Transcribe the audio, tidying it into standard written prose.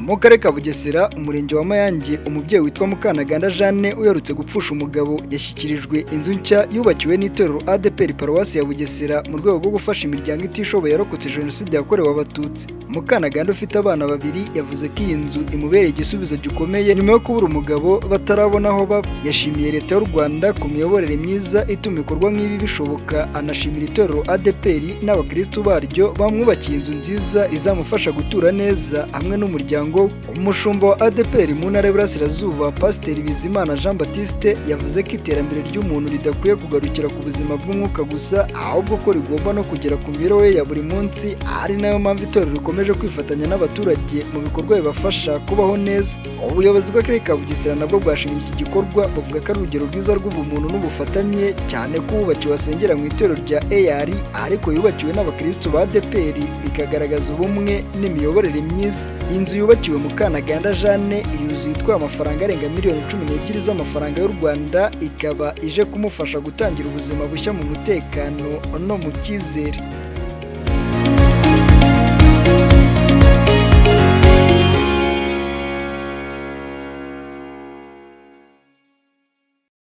mu karere ka Bugesera umurenge wa Mayange umubyeyi witwa Mukanaganda Jeanne uherutse gupfusha umugabo yashyikirijwe inzu nshya yubakiwe n'itorero ADPR Paruwasi ya Bugesera mu rwego rwo gufasha imiryango itishoboye yarokotse jenoside yakorewe abatutsi. Mukanaganda ufite abana babiri yavuze ko iyi nzu imubereye igisubizo gikomeye nyuma yo kubura umugabo batarabona aho baba. Yashimiye leta y'u Rwanda ku miyoborere myiza ituma ibikorwa nk'ibi bishoboka, anashimira itorero ADPR n'abakristo baryo bamwubakiye inzu nziza izamufasha gutura neza hamwe n'umuryango. Umushumba wa ADPR mu ntara y'Iburasirazuba Pasiteri Bizimana Jean Baptiste yavuze ko iterambere ry'umuntu ridakwiye kugarukira ku buzima bw'umwuka gusa, ahubwo ko rigomba no kugera ku mibereho ye ya buri munsi, ari nayo mpamvu itorero rikomeje kwifatanya n'abaturage mu bikorwa bibafasha kubaho neza. Ubuyobozi bw'akarere ka Bugesera nabwo bwashimye iki gikorwa, bavuga ko ari urugero rwiza rw'ubumuntu n'ubufatanye, cyane ko uwubakiwe asengera mu itorero rya EAR ariko yubakiwe n'abakristo ba ADPR, bikagaragaza ubumwe n'imiyoborere myiza. Inzu yubakiwe Mukanaganda Jeanne yuzuye itwaye amafaranga arenga miliyoni 12 z'amafaranga y'u Rwanda, ikaba ije kumufasha gutangira ubuzima bushya mu mutekano no mu cyizere.